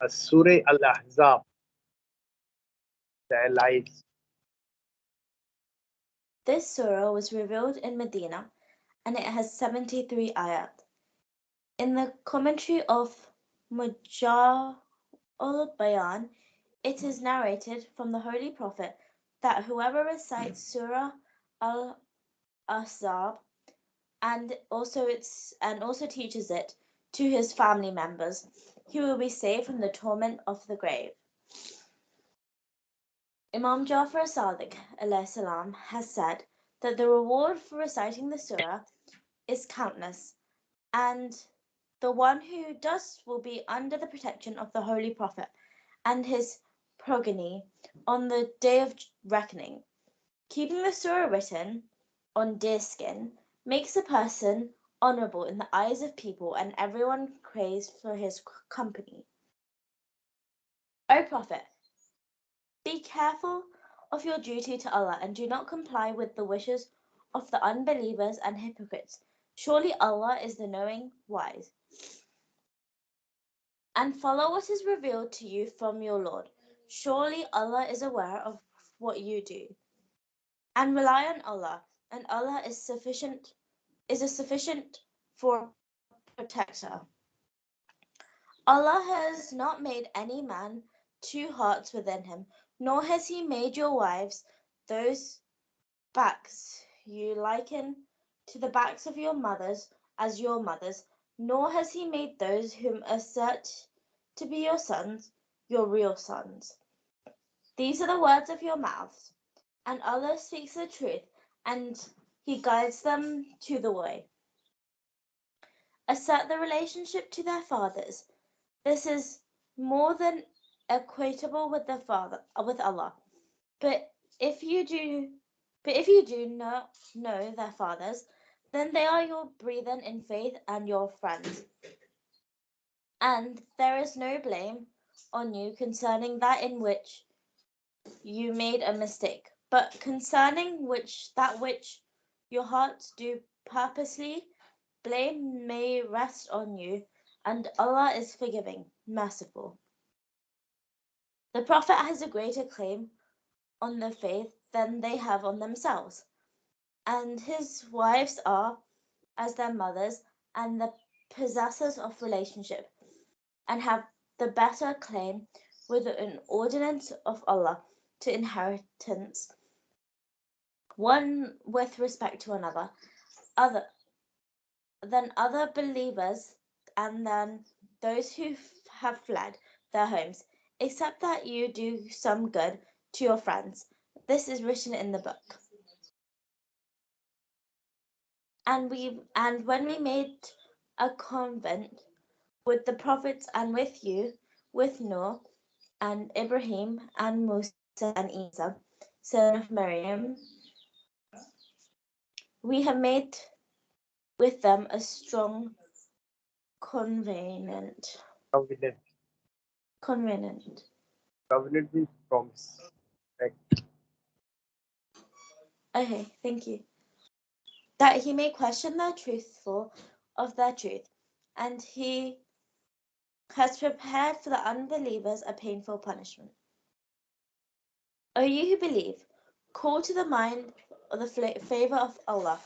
Surah Al-Ahzab, the allies. This surah was revealed in Medina and it has 73 ayat. In the commentary of Mujah al-Bayan, it is narrated from the Holy Prophet that whoever recites Surah Al-Ahzab and also teaches it to his family members, he will be saved from the torment of the grave. Imam Jafar Sadiq salam has said that the reward for reciting the surah is countless, and the one who does will be under the protection of the Holy Prophet and his progeny on the day of reckoning. Keeping the surah written on deerskin makes a person honorable in the eyes of people, and everyone craves for his company. O Prophet, be careful of your duty to Allah and do not comply with the wishes of the unbelievers and hypocrites. Surely Allah is the knowing, wise. And follow what is revealed to you from your Lord. Surely Allah is aware of what you do. And rely on Allah, and Allah is a sufficient for protector. Allah has not made any man two hearts within him, nor has he made your wives those backs you liken to the backs of your mothers as your mothers, nor has he made those whom assert to be your sons your real sons. These are the words of your mouths, and Allah speaks the truth, and he guides them to the way. Assert the relationship to their fathers. This is more than equatable with with Allah. But if you do not know their fathers, then they are your brethren in faith and your friends. And there is no blame on you concerning that in which you made a mistake, but concerning that which your hearts do purposely, blame may rest on you, and Allah is forgiving, merciful. The Prophet has a greater claim on the faith than they have on themselves, and his wives are as their mothers and the possessors of relationship, and have the better claim with an ordinance of Allah to inheritance, one with respect to another, other than other believers, and than those who have fled their homes, except that you do some good to your friends. This is written in the book. And when we made a covenant with the prophets and with you, with Noah and Ibrahim and Musa and Isa, son of Maryam, we have made with them a strong covenant. Covenant. Covenant. Covenant means promise. Act. Okay, thank you. That he may question the truthful of their truth, and he has prepared for the unbelievers a painful punishment. O you who believe, call to the mind of the favor of Allah.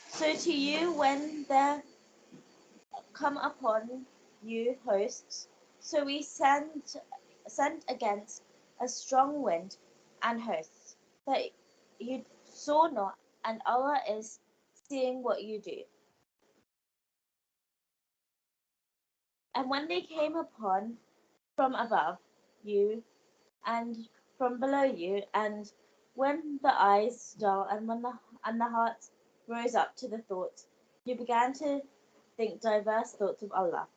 So to you, when there come upon you hosts, so we sent against a strong wind and hosts, that you saw not, and Allah is seeing what you do. And when they came upon from above you and from below you, and when the eyes dull and when the hearts rose up to the thoughts, you began to think diverse thoughts of Allah.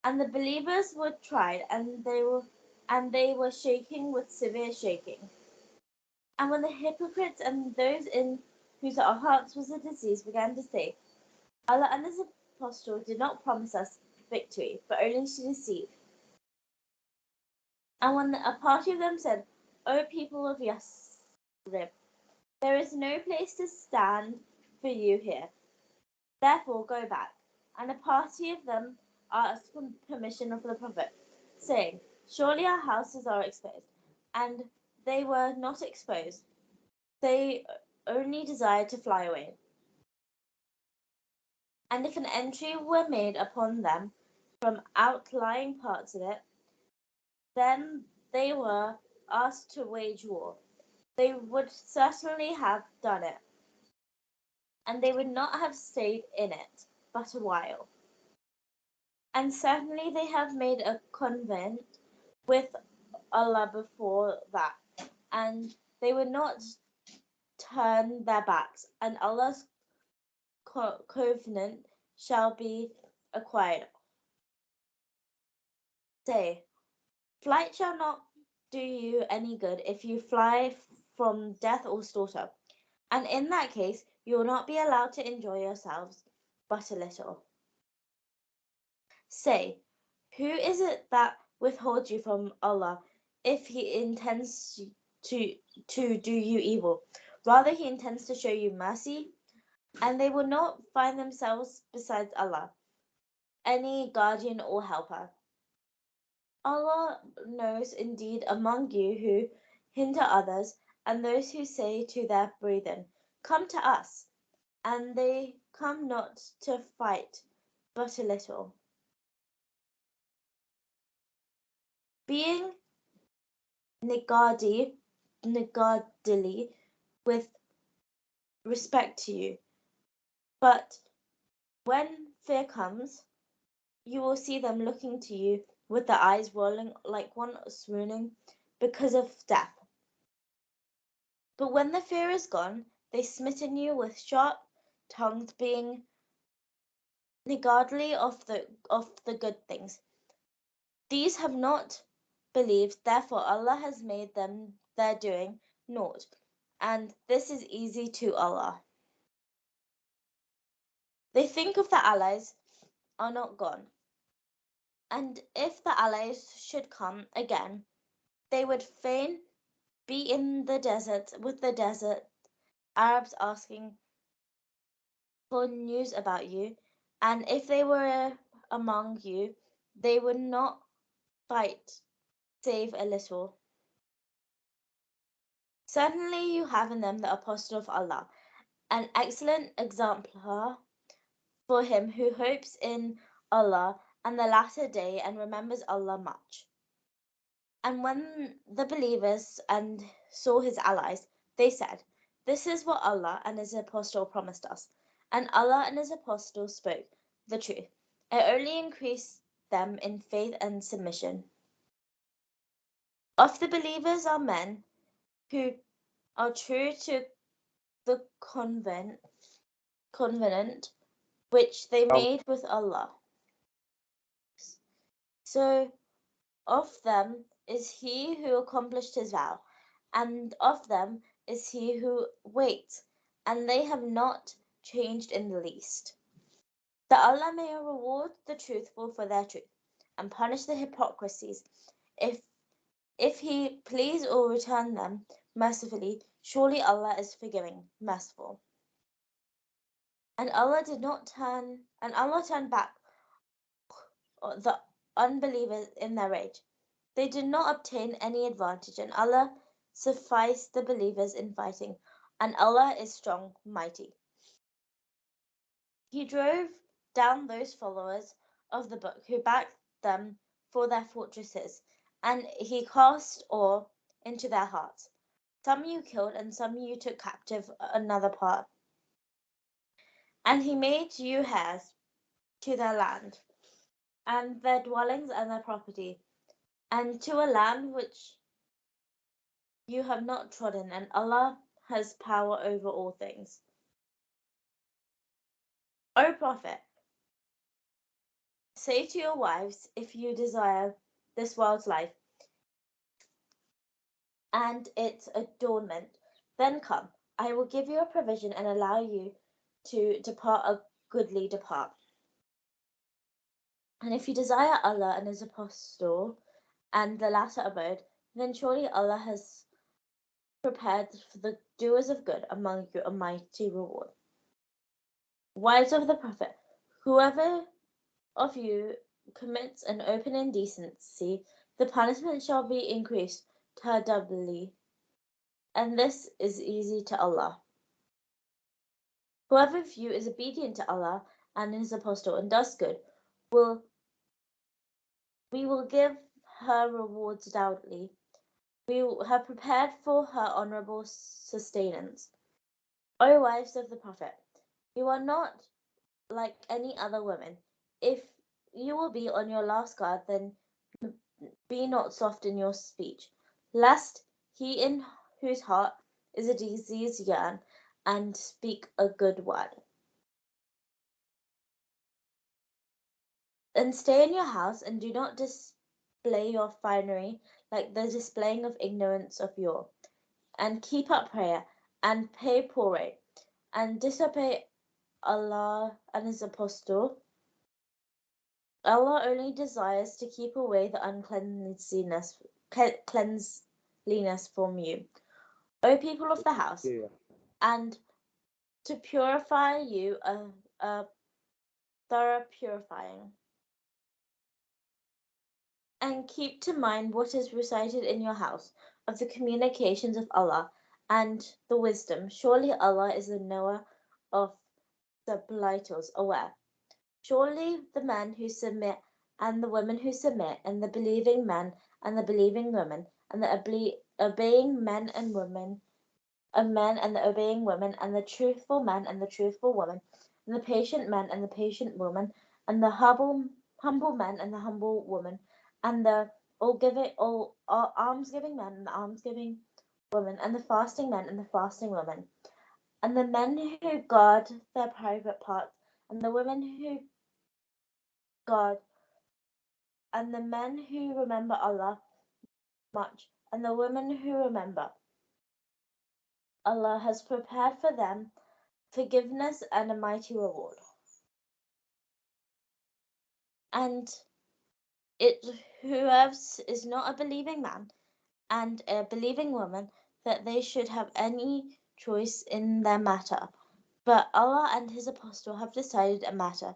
And the believers were tried, and they were shaking with severe shaking. And when the hypocrites and those in whose hearts was a disease began to say, Allah and his apostle did not promise us victory, but only to deceive. And when a party of them said, O people of Yasrib, there is no place to stand for you here. Therefore go back. And a party of them asked permission of the Prophet, saying, "Surely our houses are exposed." And they were not exposed. They only desired to fly away. And if an entry were made upon them from outlying parts of it, then they were asked to wage war. They would certainly have done it, and they would not have stayed in it but a while. And certainly they have made a covenant with Allah before that, and they would not turn their backs, and Allah's covenant shall be acquired. Say, flight shall not do you any good if you fly from death or slaughter, and in that case you will not be allowed to enjoy yourselves but a little. Say, who is it that withholds you from Allah if He intends to do you evil? Rather, He intends to show you mercy, and they will not find themselves besides Allah any guardian or helper. Allah knows indeed among you who hinder others, and those who say to their brethren, "Come to us," and they come not to fight but a little. Being niggardly with respect to you, but when fear comes, you will see them looking to you with their eyes rolling like one swooning because of death. But when the fear is gone, they smitten you with sharp tongues, being niggardly of the good things. These have not believed, therefore Allah has made them their doing naught, and this is easy to Allah. They think of the allies are not gone, and if the allies should come again, they would fain be in the desert with the desert Arabs asking for news about you, and if they were among you, they would not fight save a little. Certainly you have in them the apostle of Allah, an excellent exemplar for him who hopes in Allah and the latter day and remembers Allah much. And when the believers and saw his allies, they said, "This is what Allah and his apostle promised us." And Allah and his apostle spoke the truth. It only increased them in faith and submission. Of the believers are men who are true to the covenant which they made with Allah. So of them is he who accomplished his vow, and of them is he who waits, and they have not changed in the least. That Allah may reward the truthful for their truth, and punish the hypocrisies, if he please, or return them mercifully. Surely Allah is forgiving, merciful. And Allah turned back the unbelievers in their rage. They did not obtain any advantage, and Allah sufficed the believers in fighting, and Allah is strong, mighty. He drove down those followers of the book who backed them for their fortresses, and he cast awe into their hearts. Some you killed, and some you took captive another part. And he made you heirs to their land, and their dwellings and their property, and to a land which you have not trodden, and Allah has power over all things. O Prophet, say to your wives, if you desire this world's life and its adornment, then come, I will give you a provision and allow you to depart a goodly depart. And if you desire Allah and his apostle and the latter abode, then surely Allah has prepared for the doers of good among you a mighty reward. Wives of the Prophet, whoever of you commits an open indecency, the punishment shall be increased to her doubly, and this is easy to Allah. Whoever of you is obedient to Allah and His Apostle and does good, we will give her rewards doubly. We have prepared for her honourable sustenance. O wives of the Prophet, you are not like any other women. If you will be on your last guard, then be not soft in your speech, lest he in whose heart is a disease yearn, and speak a good word. And stay in your house, and do not display your finery like the displaying of ignorance of yore, and keep up prayer, and pay poor rate, and disobey Allah and His Apostle. Allah only desires to keep away the uncleanliness from you, O people of the house, Yeah. and to purify you a thorough purifying. And keep to mind what is recited in your house of the communications of Allah and the wisdom. Surely Allah is the knower of the subtitles, aware. Surely the men who submit and the women who submit, and the believing men and the believing women, and the obeying men and women, and the obeying women, and the truthful men and the truthful women, and the patient men and the patient women, and the humble men and the humble women, and the all almsgiving men and the almsgiving women, and the fasting men and the fasting women, and the men who guard their private parts, and the women who guard, and the men who remember Allah much, and the women who remember. Allah has prepared for them forgiveness and a mighty reward. And it whoever is not a believing man and a believing woman, that they should have any choice in their matter. But Allah and His Apostle have decided a matter.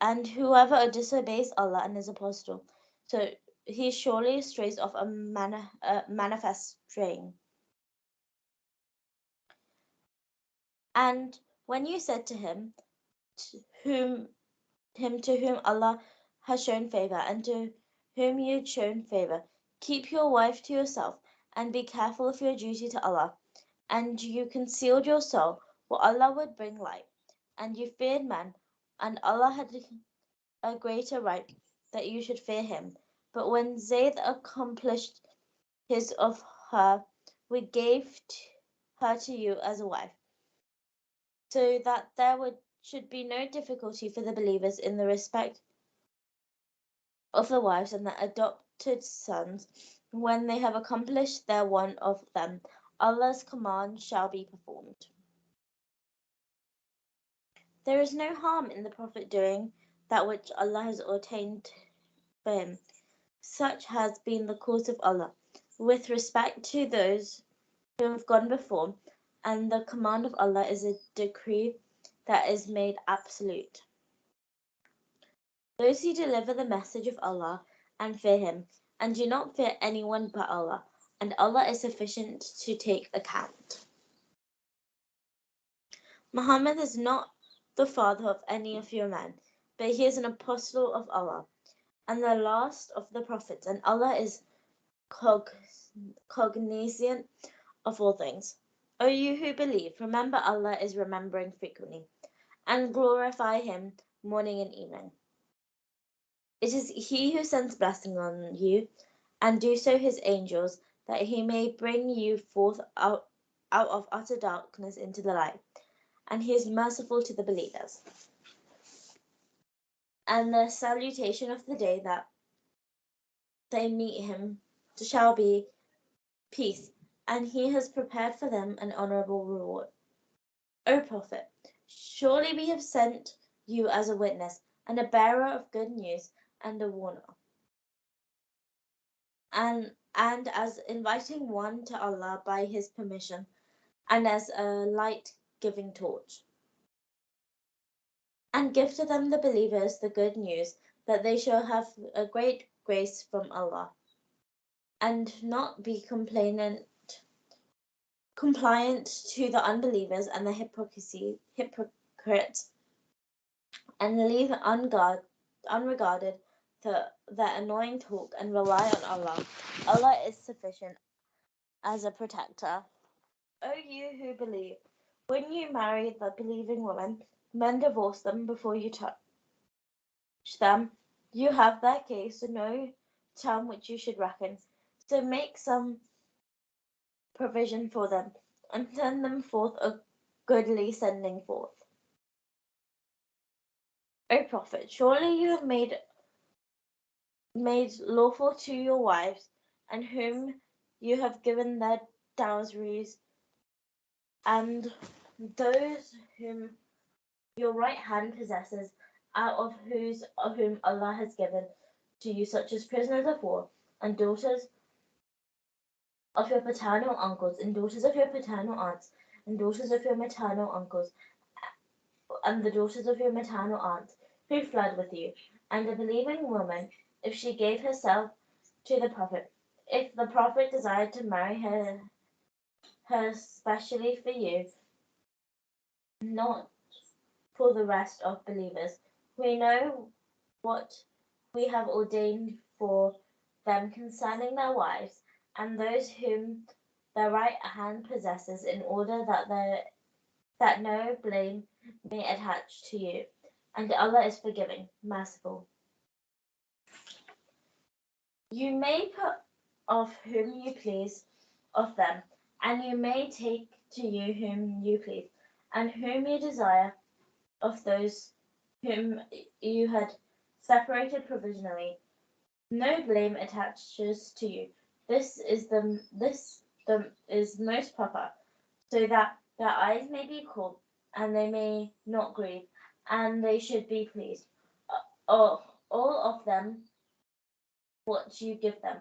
And whoever disobeys Allah and His Apostle, so he surely strays off a manifest straying. And when you said to him, to whom Allah has shown favor, and to whom you had shown favor, keep your wife to yourself, and be careful of your duty to Allah, and you concealed your soul, for Allah would bring light, and you feared men, and Allah had a greater right that you should fear Him. But when Zayd accomplished his of her, we gave her to you as a wife, so that there should be no difficulty for the believers in the respect of the wives and the adopted sons. When they have accomplished their one of them, Allah's command shall be performed. There is no harm in the Prophet doing that which Allah has ordained for him. Such has been the course of Allah with respect to those who have gone before, and the command of Allah is a decree that is made absolute. Those who deliver the message of Allah and fear Him, and do not fear anyone but Allah, and Allah is sufficient to take account. Muhammad is not the father of any of your men, but he is an apostle of Allah, and the last of the prophets, and Allah is cognizant of all things. O you who believe, remember Allah is remembering frequently, and glorify Him morning and evening. It is He who sends blessing on you, and do so His angels, that He may bring you forth out of utter darkness into the light, and He is merciful to the believers. And the salutation of the day that they meet Him shall be peace, and He has prepared for them an honourable reward. O Prophet, surely we have sent you as a witness, and a bearer of good news, and a warner, and as inviting one to Allah by His permission, and as a light-giving torch. And give to them, the believers, the good news that they shall have a great grace from Allah, and not be compliant to the unbelievers and the hypocrites, and leave unregarded their annoying talk and rely on Allah. Allah is sufficient as a protector. O you who believe, when you marry the believing woman, men divorce them before you touch them. You have their case, no term which you should reckon. So make some provision for them, and send them forth a goodly sending forth. O Prophet, surely you have made lawful to your wives, and whom you have given their dowries, and those whom your right hand possesses, out of whom Allah has given to you, such as prisoners of war, and daughters of your paternal uncles, and daughters of your paternal aunts, and daughters of your maternal uncles, and the daughters of your maternal aunts, who fled with you, and a believing woman, if she gave herself to the Prophet, if the Prophet desired to marry her specially for you, not for the rest of believers. We know what we have ordained for them concerning their wives, and those whom their right hand possesses, in order that no blame may attach to you. And Allah is forgiving, merciful. You may put off whom you please of them, and you may take to you whom you please, and whom you desire of those whom you had separated provisionally. No blame attaches to you. This is most proper, so that their eyes may be cool, and they may not grieve, and they should be pleased. All of them what you give them,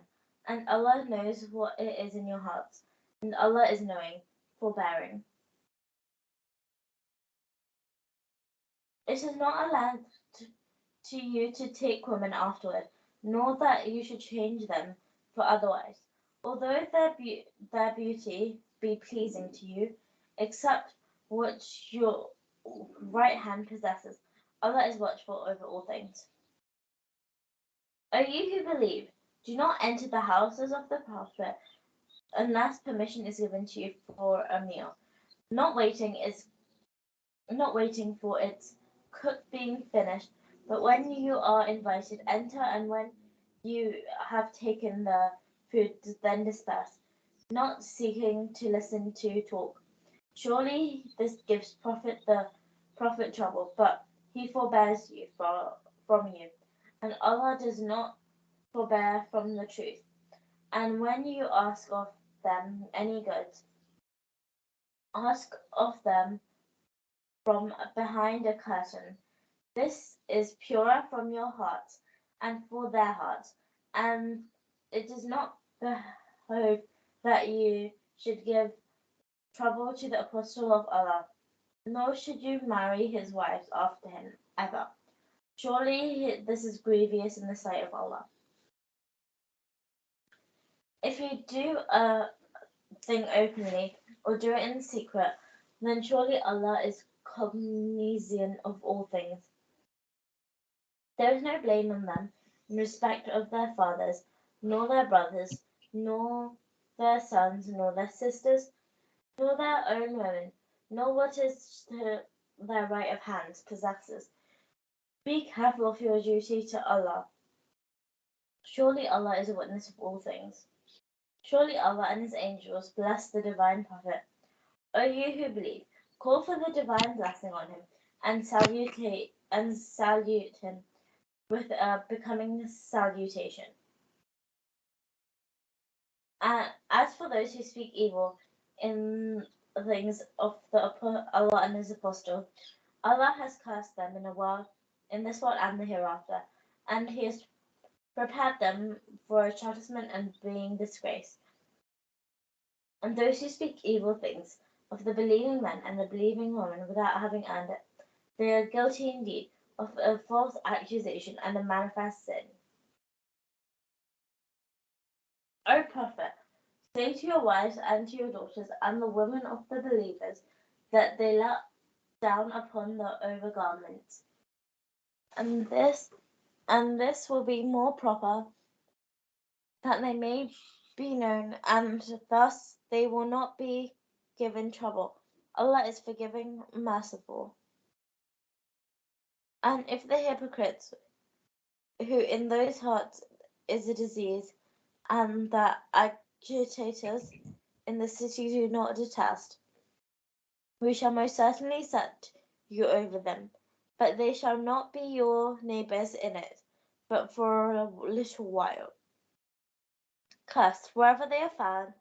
and Allah knows what it is in your hearts, and Allah is knowing, forbearing. It is not allowed to you to take women afterward, nor that you should change them for otherwise, although their beauty be pleasing to you, except what your right hand possesses. Allah is watchful over all things. O you who believe, do not enter the houses of the Prophet unless permission is given to you for a meal, not waiting for its cook being finished, but when you are invited, enter, and when you have taken the food, then disperse, not seeking to listen to talk. Surely this gives the Prophet trouble, but he forbears you from you, and Allah does not forbear from the truth. And when you ask of them any goods, ask of them from behind a curtain. This is purer from your hearts and for their hearts, and it does not behove that you should give trouble to the apostle of Allah, nor should you marry his wives after him ever. Surely this is grievous in the sight of Allah. If you do a thing openly or do it in secret, then surely Allah is cognizant of all things. There is no blame on them in respect of their fathers, nor their brothers, nor their sons, nor their sisters, nor their own women, nor what is to their right of hand possesses. Be careful of your duty to Allah. Surely Allah is a witness of all things. Surely Allah and his angels bless the divine Prophet. O you who believe, call for the divine blessing on him, and salute him with a becoming salutation. As for those who speak evil in things of Allah and his apostle, Allah has cursed them in this world and the hereafter, and he has prepared them for chastisement and being disgraced. And those who speak evil things of the believing men and the believing women without having earned it, they are guilty indeed. of a false accusation and a manifest sin. O Prophet, say to your wives and to your daughters and the women of the believers that they let down upon the overgarments, and this will be more proper, that they may be known, and thus they will not be given trouble. Allah is forgiving, merciful. And if the hypocrites, who in those hearts is a disease, and the agitators in the city do not detest, we shall most certainly set you over them, but they shall not be your neighbors in it, but for a little while. Cursed, wherever they are found,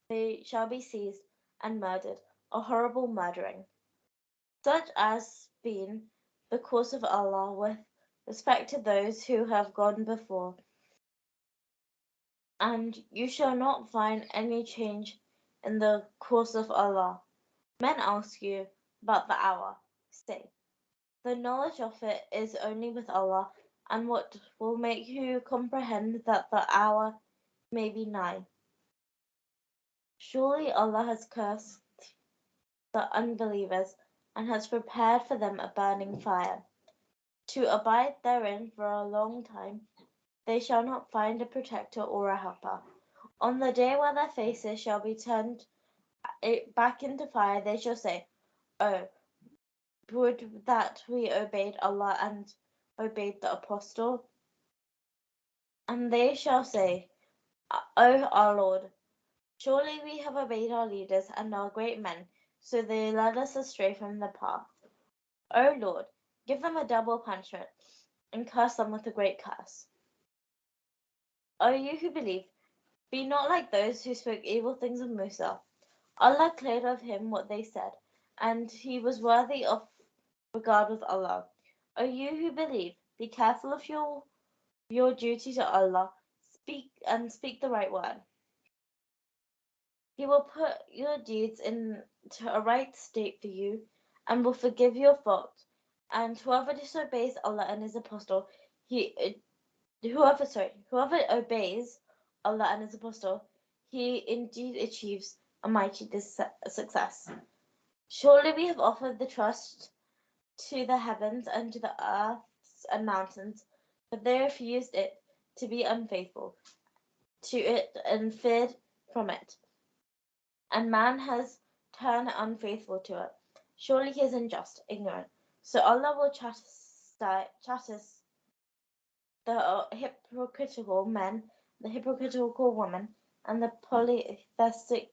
they shall be seized and murdered, a horrible murdering, such as been the course of Allah with respect to those who have gone before. And you shall not find any change in the course of Allah. Men ask you about the hour. Say, the knowledge of it is only with Allah, and what will make you comprehend that the hour may be nigh. Surely Allah has cursed the unbelievers and has prepared for them a burning fire. To abide therein for a long time, they shall not find a protector or a helper. On the day when their faces shall be turned back into fire, they shall say, Oh, would that we obeyed Allah and obeyed the Apostle. And they shall say, O our Lord, surely we have obeyed our leaders and our great men, so they led us astray from the path. O Lord, give them a double punishment and curse them with a great curse. O you who believe, be not like those who spoke evil things of Musa. Allah cleared of him what they said, and he was worthy of regard with Allah. O you who believe, be careful of your duty to Allah, speak the right word. He will put your deeds into a right state for you and will forgive your fault. And whoever disobeys Allah and his apostle, whoever obeys Allah and his apostle, he indeed achieves a mighty success. Surely we have offered the trust to the heavens and to the earths and mountains, but they refused it, to be unfaithful to it and feared from it. And man has turned unfaithful to it. Surely he is unjust, ignorant. So Allah will chastise the hypocritical men, the hypocritical women, and the polytheistic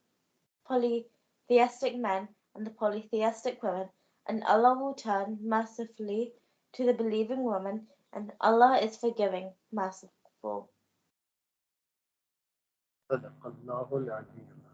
men and the polytheistic women, and Allah will turn mercifully to the believing woman, and Allah is forgiving, merciful. صدق الله العظيم.